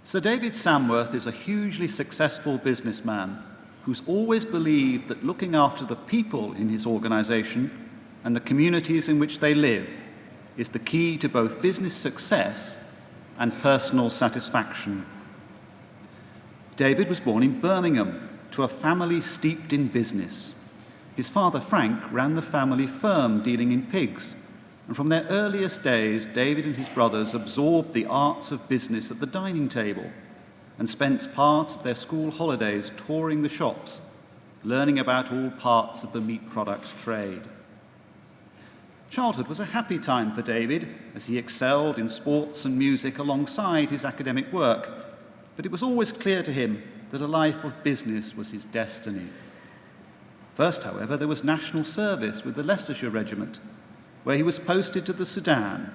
Sir David Samworth is a hugely successful businessman who's always believed that looking after the people in his organisation and the communities in which they live is the key to both business success and personal satisfaction. David was born in Birmingham to a family steeped in business. His father, Frank, ran the family firm dealing in pigs, and from their earliest days, David and his brothers absorbed the arts of business at the dining table and spent part of their school holidays touring the shops, learning about all parts of the meat products trade. Childhood was a happy time for David as he excelled in sports and music alongside his academic work, but it was always clear to him that a life of business was his destiny. First, however, there was national service with the Leicestershire Regiment, where he was posted to the Sudan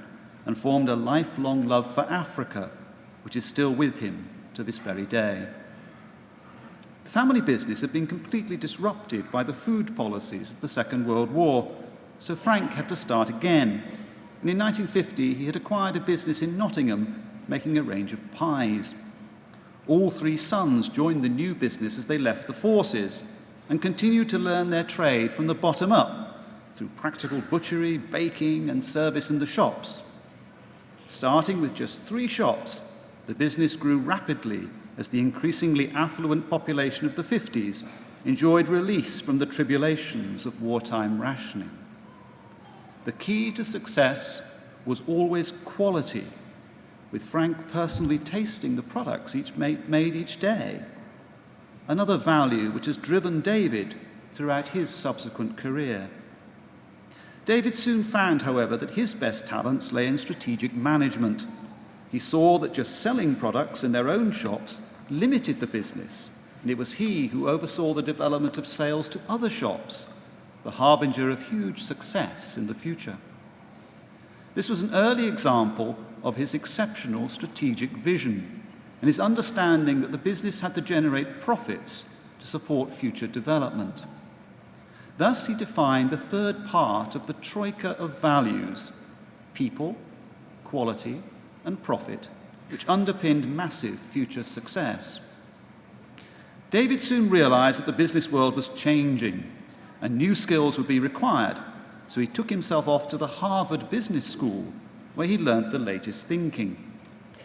and formed a lifelong love for Africa, which is still with him to this very day. The family business had been completely disrupted by the food policies of the Second World War, so Frank had to start again. And in 1950, he had acquired a business in Nottingham, making a range of pies. All three sons joined the new business as they left the forces and continued to learn their trade from the bottom up, through practical butchery, baking, and service in the shops. Starting with just 3 shops, the business grew rapidly as the increasingly affluent population of the 50s enjoyed release from the tribulations of wartime rationing. The key to success was always quality, with Frank personally tasting the products made each day, another value which has driven David throughout his subsequent career. David soon found, however, that his best talents lay in strategic management. He saw that just selling products in their own shops limited the business, and it was he who oversaw the development of sales to other shops, the harbinger of huge success in the future. This was an early example of his exceptional strategic vision and his understanding that the business had to generate profits to support future development. Thus, he defined the third part of the troika of values: people, quality, and profit, which underpinned massive future success. David soon realized that the business world was changing and new skills would be required, so he took himself off to the Harvard Business School, where he learnt the latest thinking.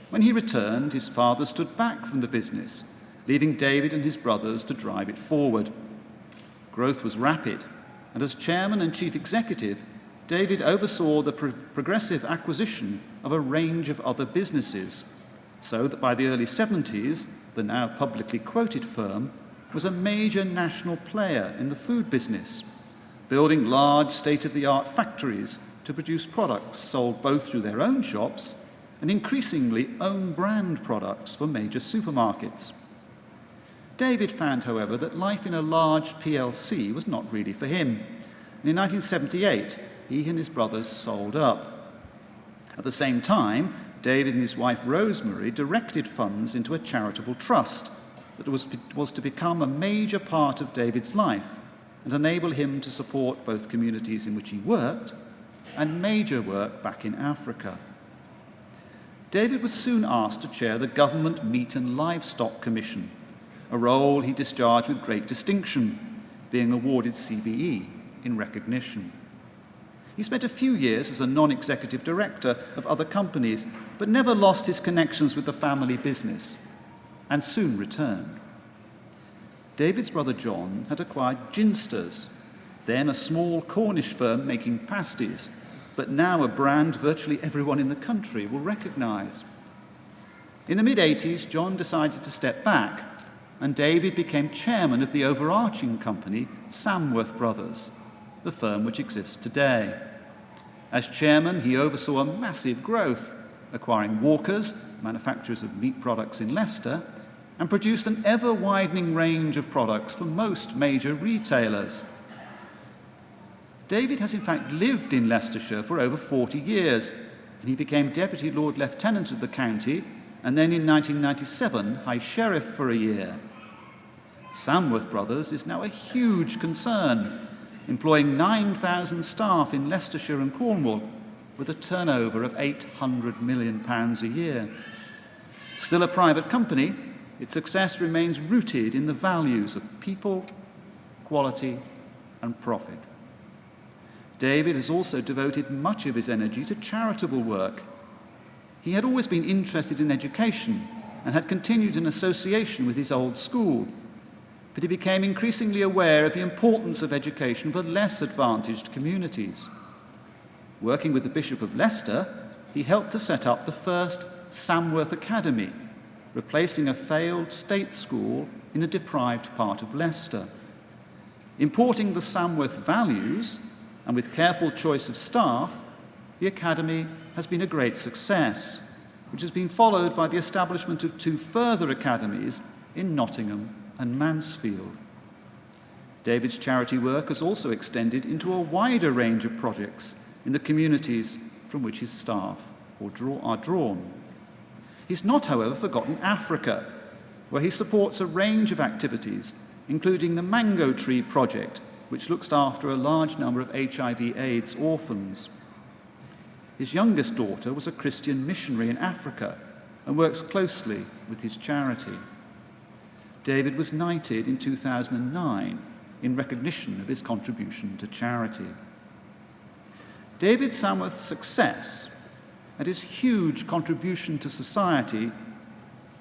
When he returned, his father stood back from the business, leaving David and his brothers to drive it forward. Growth was rapid, and as chairman and chief executive, David oversaw the progressive acquisition of a range of other businesses, so that by the early 70s, the now publicly quoted firm was a major national player in the food business, building large state-of-the-art factories to produce products sold both through their own shops and increasingly own brand products for major supermarkets. David found, however, that life in a large PLC was not really for him. And in 1978, he and his brothers sold up. At the same time, David and his wife Rosemary directed funds into a charitable trust that was to become a major part of David's life and enable him to support both communities in which he worked and major work back in Africa. David was soon asked to chair the Government Meat and Livestock Commission, a role he discharged with great distinction, being awarded CBE in recognition. He spent a few years as a non-executive director of other companies, but never lost his connections with the family business, and soon returned. David's brother John had acquired Ginsters, then a small Cornish firm making pasties, but now a brand virtually everyone in the country will recognise. In the mid-80s, John decided to step back, and David became chairman of the overarching company, Samworth Brothers, the firm which exists today. As chairman, he oversaw a massive growth, acquiring Walkers, manufacturers of meat products in Leicester, and produced an ever-widening range of products for most major retailers. David has in fact lived in Leicestershire for over 40 years, and he became Deputy Lord Lieutenant of the county, and then in 1997, High Sheriff for a year. Samworth Brothers is now a huge concern, employing 9,000 staff in Leicestershire and Cornwall, with a turnover of £800 million a year. Still a private company, its success remains rooted in the values of people, quality, and profit. David has also devoted much of his energy to charitable work. He had always been interested in education and had continued an association with his old school, but he became increasingly aware of the importance of education for less advantaged communities. Working with the Bishop of Leicester, he helped to set up the first Samworth Academy, replacing a failed state school in a deprived part of Leicester. Importing the Samworth values, and with careful choice of staff, the Academy has been a great success, which has been followed by the establishment of 2 further academies in Nottingham and Mansfield. David's charity work has also extended into a wider range of projects in the communities from which his staff are drawn. He's not, however, forgotten Africa, where he supports a range of activities, including the Mango Tree Project, which looks after a large number of HIV/AIDS orphans. His youngest daughter was a Christian missionary in Africa and works closely with his charity. David was knighted in 2009 in recognition of his contribution to charity. David Samworth's success and his huge contribution to society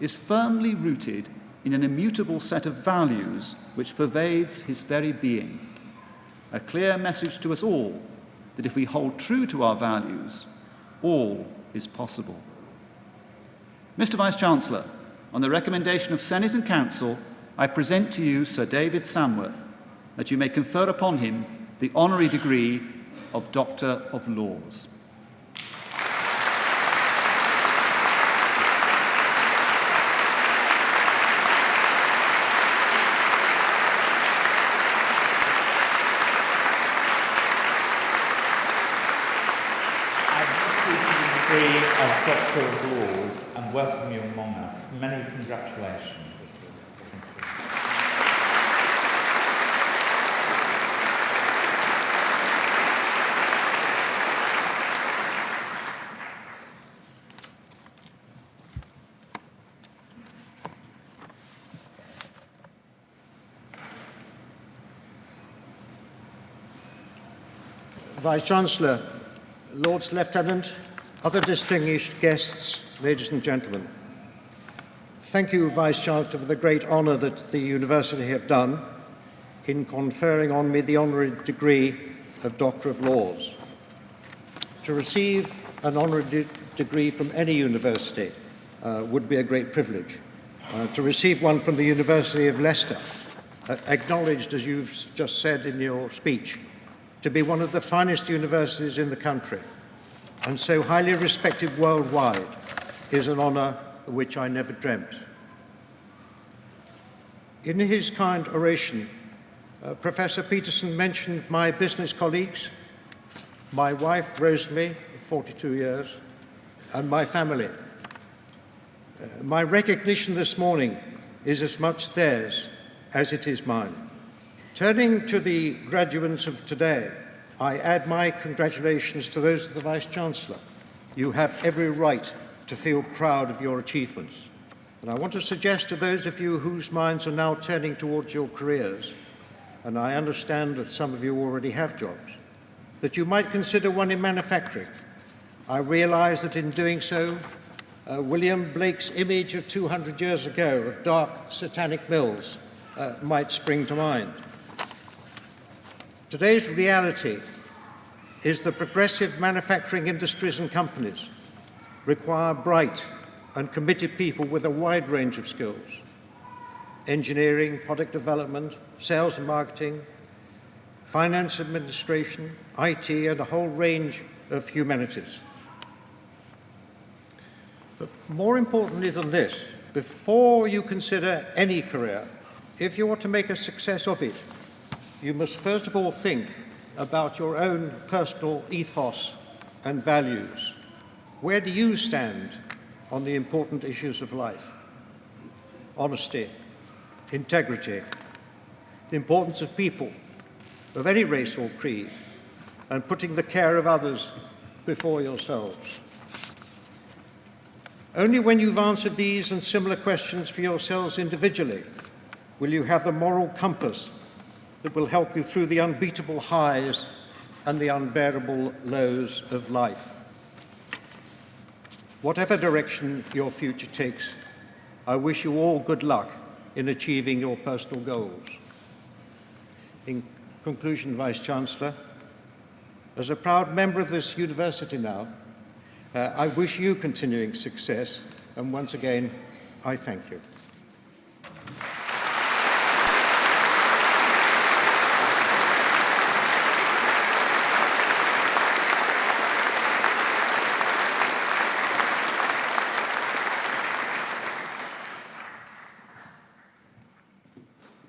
is firmly rooted in an immutable set of values which pervades his very being. A clear message to us all that if we hold true to our values, all is possible. Mr. Vice-Chancellor, on the recommendation of Senate and Council, I present to you Sir David Samworth, that you may confer upon him the Honorary Degree of Doctor of Laws. Of Doctor of Laws and welcome you among us. Many congratulations. Vice-Chancellor, Lords Lieutenant, other distinguished guests, ladies and gentlemen. Thank you, Vice-Chancellor, for the great honour that the University have done in conferring on me the Honorary Degree of Doctor of Laws. To receive an Honorary Degree from any university would be a great privilege. To receive one from the University of Leicester, acknowledged, as you've just said in your speech, to be one of the finest universities in the country, and so highly respected worldwide, is an honour which I never dreamt. In his kind oration, Professor Peterson mentioned my business colleagues, my wife, Rosemary, 42 years, and my family. My recognition this morning is as much theirs as it is mine. Turning to the graduates of today, I add my congratulations to those of the Vice-Chancellor. You have every right to feel proud of your achievements. And I want to suggest to those of you whose minds are now turning towards your careers, and I understand that some of you already have jobs, that you might consider one in manufacturing. I realise that in doing so, William Blake's image of 200 years ago of dark satanic mills might spring to mind. Today's reality is that progressive manufacturing industries and companies require bright and committed people with a wide range of skills: engineering, product development, sales and marketing, finance administration, IT, and a whole range of humanities. But more importantly than this, before you consider any career, if you want to make a success of it, you must first of all think about your own personal ethos and values. Where do you stand on the important issues of life? Honesty, integrity, the importance of people of any race or creed, and putting the care of others before yourselves. Only when you've answered these and similar questions for yourselves individually will you have the moral compass that will help you through the unbeatable highs and the unbearable lows of life. Whatever direction your future takes, I wish you all good luck in achieving your personal goals. In conclusion, Vice-Chancellor, as a proud member of this university now, I wish you continuing success, and once again, I thank you.